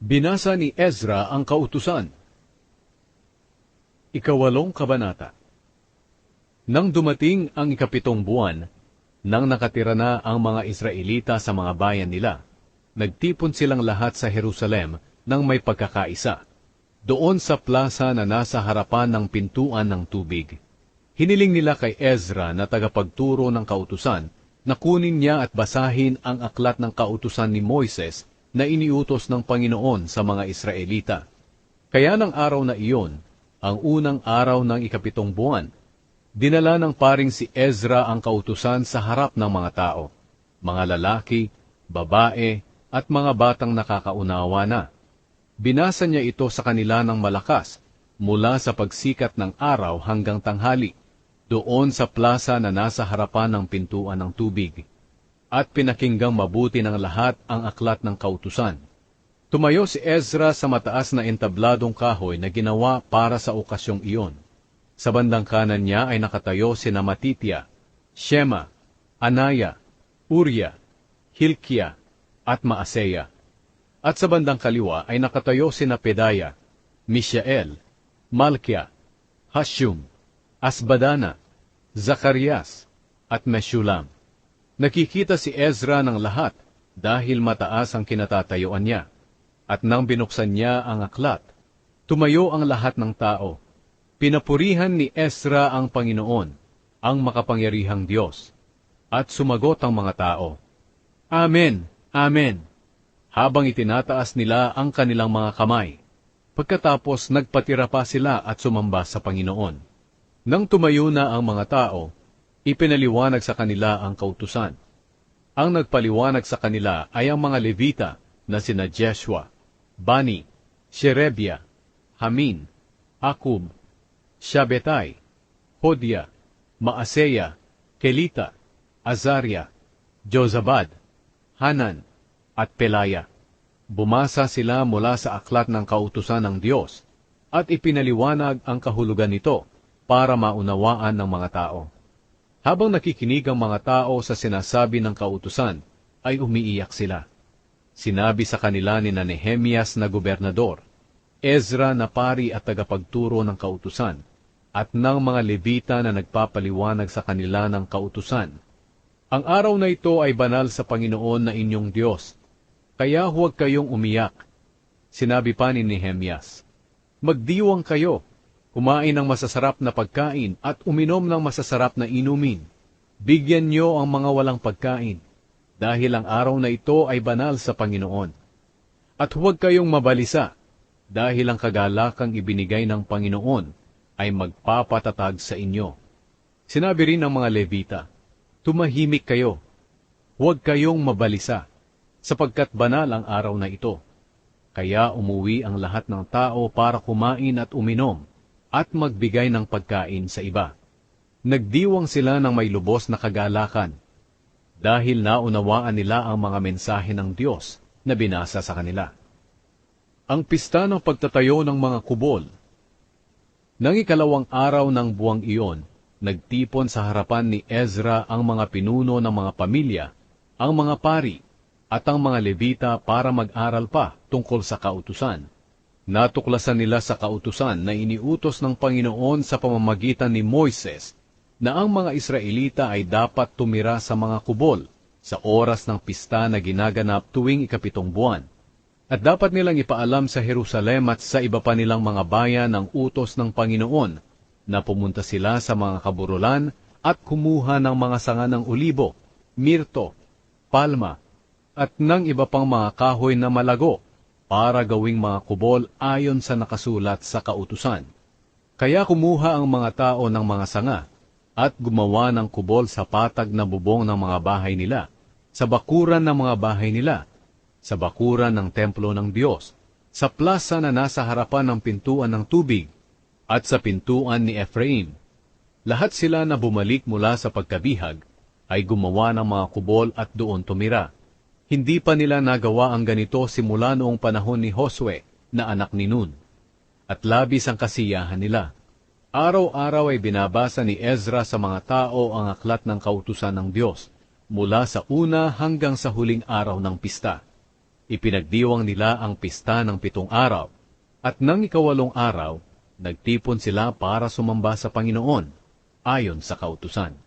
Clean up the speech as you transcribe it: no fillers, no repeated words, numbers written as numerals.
Binasa ni Ezra ang kautusan. Ikawalong kabanata. Nang dumating ang ikapitong buwan, nang nakatira na ang mga Israelita sa mga bayan nila, nagtipon silang lahat sa Jerusalem nang may pagkakaisa, doon sa plaza na nasa harapan ng pintuan ng tubig. Hiniling nila kay Ezra na tagapagturo ng kautusan na kunin niya at basahin ang aklat ng kautusan ni Moises na iniutos ng Panginoon sa mga Israelita. Kaya ng araw na iyon, ang unang araw ng ikapitong buwan, dinala ng paring si Ezra ang kautusan sa harap ng mga tao, mga lalaki, babae, at mga batang nakakaunawa na. Binasa niya ito sa kanila ng malakas, mula sa pagsikat ng araw hanggang tanghali, doon sa plaza na nasa harapan ng pintuan ng tubig. At pinakinggang mabuti ng lahat ang aklat ng kautusan. Tumayo si Ezra sa mataas na entabladong kahoy na ginawa para sa okasyong iyon. Sa bandang kanan niya ay nakatayo sina Matitya, Shema, Anaya, Uriah, Hilkiah, at Maaseya. At sa bandang kaliwa ay nakatayo sina Pedaya, Mishael, Malkia, Hashum, Asbadana, Zacarias, at Meshulam. Nakikita si Ezra ng lahat dahil mataas ang kinatatayuan niya. At nang binuksan niya ang aklat, tumayo ang lahat ng tao. Pinapurihan ni Ezra ang Panginoon, ang makapangyarihang Diyos. At sumagot ang mga tao, Amen, Amen, habang itinataas nila ang kanilang mga kamay. Pagkatapos nagpatira pa sila at sumamba sa Panginoon. Nang tumayo na ang mga tao, ipinaliwanag sa kanila ang kautusan. Ang nagpaliwanag sa kanila ay ang mga Levita na sina Jeshua, Bani, Sherebia, Hamin, Akub, Shabetai, Hodia, Maaseya, Kelita, Azaria, Jozabad, Hanan, at Pelaya. Bumasa sila mula sa aklat ng kautusan ng Diyos at ipinaliwanag ang kahulugan nito para maunawaan ng mga tao. Habang nakikinig ang mga tao sa sinasabi ng kautusan, ay umiiyak sila. Sinabi sa kanila ni Nehemias na gobernador, Ezra na pari at tagapagturo ng kautusan, at ng mga Levita na nagpapaliwanag sa kanila ng kautusan. Ang araw na ito ay banal sa Panginoon na inyong Diyos, kaya huwag kayong umiyak. Sinabi pa ni Nehemias, Magdiwang kayo, kumain ng masasarap na pagkain at uminom ng masasarap na inumin. Bigyan niyo ang mga walang pagkain, dahil ang araw na ito ay banal sa Panginoon. At huwag kayong mabalisa, dahil ang kagalakang ibinigay ng Panginoon ay magpapatatag sa inyo. Sinabi rin ng mga Levita, Tumahimik kayo, huwag kayong mabalisa, sapagkat banal ang araw na ito. Kaya umuwi ang lahat ng tao para kumain at uminom, at magbigay ng pagkain sa iba. Nagdiwang sila ng may lubos na kagalakan, dahil naunawaan nila ang mga mensahe ng Diyos na binasa sa kanila. Ang pista ng pagtatayo ng mga kubol. Nang ikalawang araw ng buwang iyon, nagtipon sa harapan ni Ezra ang mga pinuno ng mga pamilya, ang mga pari, at ang mga Levita para mag-aral pa tungkol sa kautusan. Natuklasan nila sa kautusan na iniutos ng Panginoon sa pamamagitan ni Moises na ang mga Israelita ay dapat tumira sa mga kubol sa oras ng pista na ginaganap tuwing ikapitong buwan. At dapat nilang ipaalam sa Jerusalem at sa iba pa nilang mga bayan ang utos ng Panginoon na pumunta sila sa mga kaburulan at kumuha ng mga sanga ng olibo, mirto, palma, at ng iba pang mga kahoy na malago para gawing mga kubol ayon sa nakasulat sa kautusan. Kaya kumuha ang mga tao ng mga sanga at gumawa ng kubol sa patag na bubong ng mga bahay nila, sa bakuran ng mga bahay nila, sa bakuran ng templo ng Diyos, sa plaza na nasa harapan ng pintuan ng tubig, at sa pintuan ni Ephraim. Lahat sila na bumalik mula sa pagkabihag ay gumawa ng mga kubol at doon tumira. Hindi pa nila nagawa ang ganito simula noong panahon ni Josue na anak ni Nun. At labis ang kasiyahan nila. Araw-araw ay binabasa ni Ezra sa mga tao ang aklat ng kautusan ng Diyos, mula sa una hanggang sa huling araw ng pista. Ipinagdiwang nila ang pista ng 7 araw, at nang ika-8 araw, nagtipon sila para sumamba sa Panginoon, ayon sa kautusan.